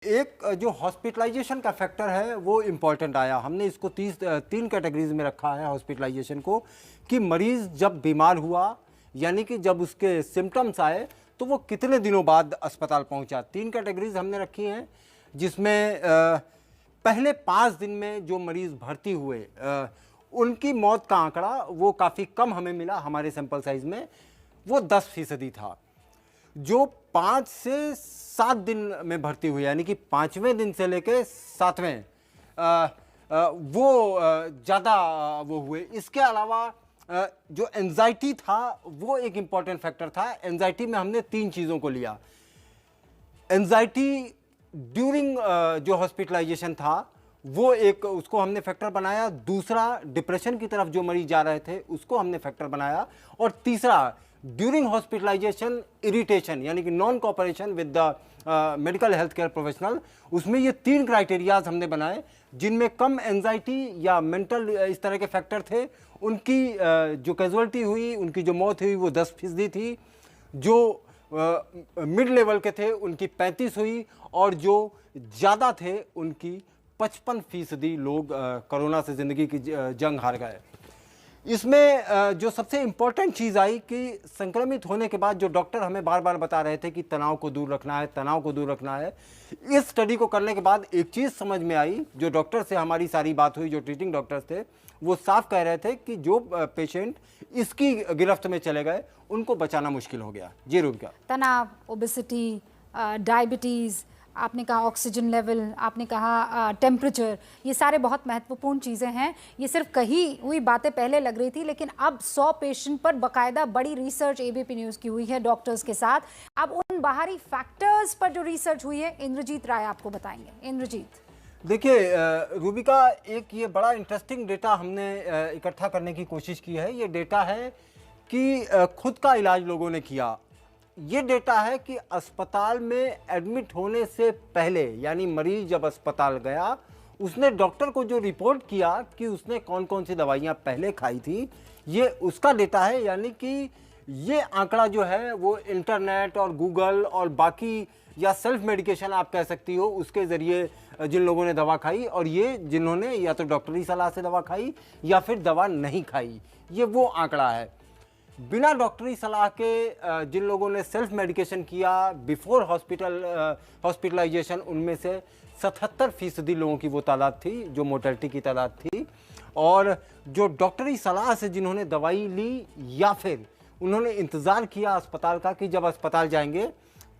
एक जो हॉस्पिटलाइजेशन का फैक्टर है वो इम्पोर्टेंट आया। हमने इसको तीन कैटेगरीज में रखा है हॉस्पिटलाइजेशन को, कि मरीज़ जब बीमार हुआ यानी कि जब उसके सिम्टम्स आए तो वो कितने दिनों बाद अस्पताल पहुंचा। तीन कैटेगरीज हमने रखी हैं, जिसमें पहले 5 दिन में जो मरीज़ भर्ती हुए उनकी मौत का आंकड़ा वो काफ़ी कम हमें मिला। हमारे सैंपल साइज में वो 10% था। जो 5 से 7 दिन में भर्ती हुई यानी कि 5वें दिन से लेके 7वें वो ज़्यादा वो हुए। इसके अलावा जो एंजाइटी था वो एक इम्पॉर्टेंट फैक्टर था। एंजाइटी में हमने 3 चीज़ों को लिया। एंजाइटी ड्यूरिंग जो हॉस्पिटलाइजेशन था वो एक, उसको हमने फैक्टर बनाया। दूसरा, डिप्रेशन की तरफ जो मरीज जा रहे थे उसको हमने फैक्टर बनाया। और तीसरा, ड्यूरिंग हॉस्पिटलाइजेशन इरिटेशन यानी कि non cooperation with the medical health care professional. उसमें ये 3 क्राइटेरियाज हमने बनाए, जिनमें कम एंजाइटी या मेंटल इस तरह के फैक्टर थे। उनकी जो कैजुअलिटी हुई, उनकी जो मौत हुई वो 10% थी। जो मिड लेवल के थे उनकी 35 हुई, और जो ज़्यादा थे उनकी 55% लोग कोरोना से ज़िंदगी की जंग हार गए। इसमें जो सबसे इम्पोर्टेंट चीज़ आई कि संक्रमित होने के बाद जो डॉक्टर हमें बार बार बता रहे थे कि तनाव को दूर रखना है, तनाव को दूर रखना है। इस स्टडी को करने के बाद एक चीज़ समझ में आई, जो डॉक्टर से हमारी सारी बात हुई, जो ट्रीटिंग डॉक्टर्स थे वो साफ कह रहे थे कि जो पेशेंट इसकी गिरफ्त में चले गए उनको बचाना मुश्किल हो गया। जी रूबिका। तनाव, ओबेसिटी, डायबिटीज़, आपने कहा ऑक्सीजन लेवल, आपने कहा टेम्परेचर, ये सारे बहुत महत्वपूर्ण चीज़ें हैं। ये सिर्फ कही हुई बातें पहले लग रही थी, लेकिन अब 100 पेशेंट पर बाकायदा बड़ी रिसर्च एबीपी न्यूज़ की हुई है डॉक्टर्स के साथ। अब उन बाहरी फैक्टर्स पर जो रिसर्च हुई है, इंद्रजीत राय आपको बताएंगे। इंद्रजीत। देखिए रूबिका, एक ये बड़ा इंटरेस्टिंग डेटा हमने इकट्ठा करने की कोशिश की है। ये डेटा है कि खुद का इलाज लोगों ने किया। ये डेटा है कि अस्पताल में एडमिट होने से पहले, यानी मरीज जब अस्पताल गया, उसने डॉक्टर को जो रिपोर्ट किया कि उसने कौन कौन सी दवाइयाँ पहले खाई थी, ये उसका डेटा है। यानी कि ये आंकड़ा जो है वो इंटरनेट और गूगल और बाकी, या सेल्फ मेडिकेशन आप कह सकती हो, उसके ज़रिए जिन लोगों ने दवा खाई, और ये जिन्होंने या तो डॉक्टरी सलाह से दवा खाई या फिर दवा नहीं खाई, ये वो आंकड़ा है। बिना डॉक्टरी सलाह के जिन लोगों ने सेल्फ मेडिकेशन किया बिफोर हॉस्पिटलाइजेशन, उनमें से 77% लोगों की वो तादाद थी जो मोर्टेलिटी की तादाद थी। और जो डॉक्टरी सलाह से जिन्होंने दवाई ली या फिर उन्होंने इंतज़ार किया अस्पताल का कि जब अस्पताल जाएंगे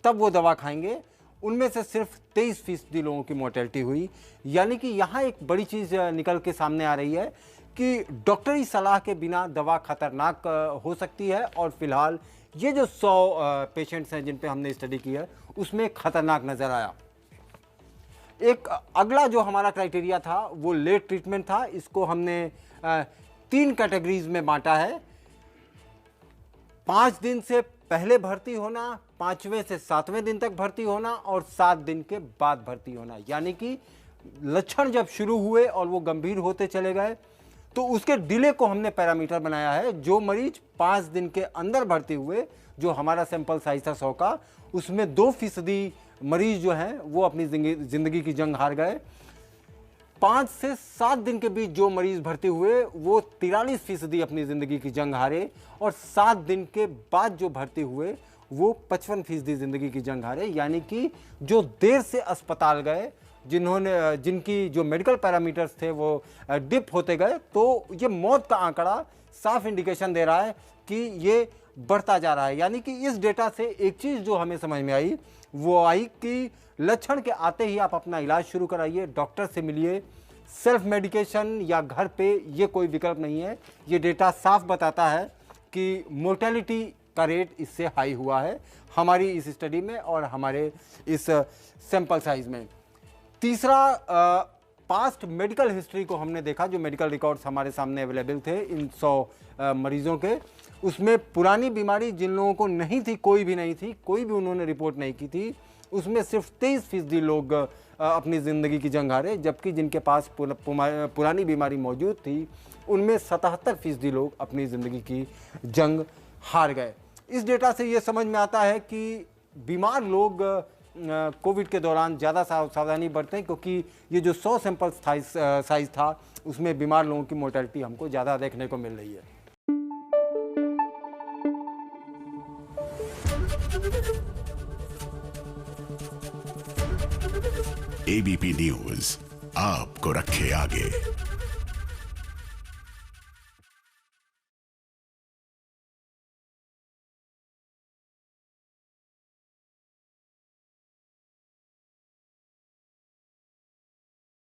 तब वो दवा खाएंगे, उनमें से सिर्फ 23% लोगों की मोर्टेलिटी हुई। यानी कि यहाँ एक बड़ी चीज़ निकल के सामने आ रही है कि डॉक्टरी सलाह के बिना दवा खतरनाक हो सकती है। और फिलहाल ये जो 100 पेशेंट्स हैं जिन पे हमने स्टडी की है उसमें खतरनाक नज़र आया। एक अगला जो हमारा क्राइटेरिया था वो लेट ट्रीटमेंट था। इसको हमने 3 कैटेगरीज में बांटा है। 5 दिन से पहले भर्ती होना, 5वें से 7वें दिन तक भर्ती होना, और 7 दिन के बाद भर्ती होना। यानी कि लक्षण जब शुरू हुए और वो गंभीर होते चले गए तो उसके डिले को हमने पैरामीटर बनाया है। जो मरीज 5 दिन के अंदर भर्ती हुए, जो हमारा सैंपल साइज था 100 का, उसमें 2% मरीज जो हैं वो अपनी जिंदगी की जंग हार गए। 5 से 7 दिन के बीच जो मरीज भर्ती हुए वो 43% अपनी ज़िंदगी की जंग हारे, और 7 दिन के बाद जो भर्ती हुए वो 55% ज़िंदगी की जंग हारे। यानी कि जो देर से अस्पताल गए, जिनकी जो मेडिकल पैरामीटर्स थे वो डिप होते गए, तो ये मौत का आंकड़ा साफ इंडिकेशन दे रहा है कि ये बढ़ता जा रहा है। यानी कि इस डेटा से एक चीज़ जो हमें समझ में आई वो आई कि लक्षण के आते ही आप अपना इलाज शुरू कराइए, डॉक्टर से मिलिए। सेल्फ मेडिकेशन या घर पे ये कोई विकल्प नहीं है। ये डेटा साफ बताता है कि मोर्टेलिटी का रेट इससे हाई हुआ है हमारी इस स्टडी में और हमारे इस सैंपल साइज में। तीसरा, पास्ट मेडिकल हिस्ट्री को हमने देखा। जो मेडिकल रिकॉर्ड्स हमारे सामने अवेलेबल थे इन 100 मरीजों के, उसमें पुरानी बीमारी जिन लोगों को नहीं थी, कोई भी नहीं थी, कोई भी उन्होंने रिपोर्ट नहीं की थी, उसमें सिर्फ 23% लोग अपनी ज़िंदगी की जंग हारे। जबकि जिनके पास पुरानी बीमारी मौजूद थी उनमें 77% लोग अपनी ज़िंदगी की जंग हार गए। इस डेटा से ये समझ में आता है कि बीमार लोग कोविड के दौरान ज़्यादा सावधानी बरतें, क्योंकि ये जो 100 सैंपल साइज था उसमें बीमार लोगों की मोर्टेलिटी हमको ज़्यादा देखने को मिल रही है। एबीपी न्यूज आपको रखे आगे।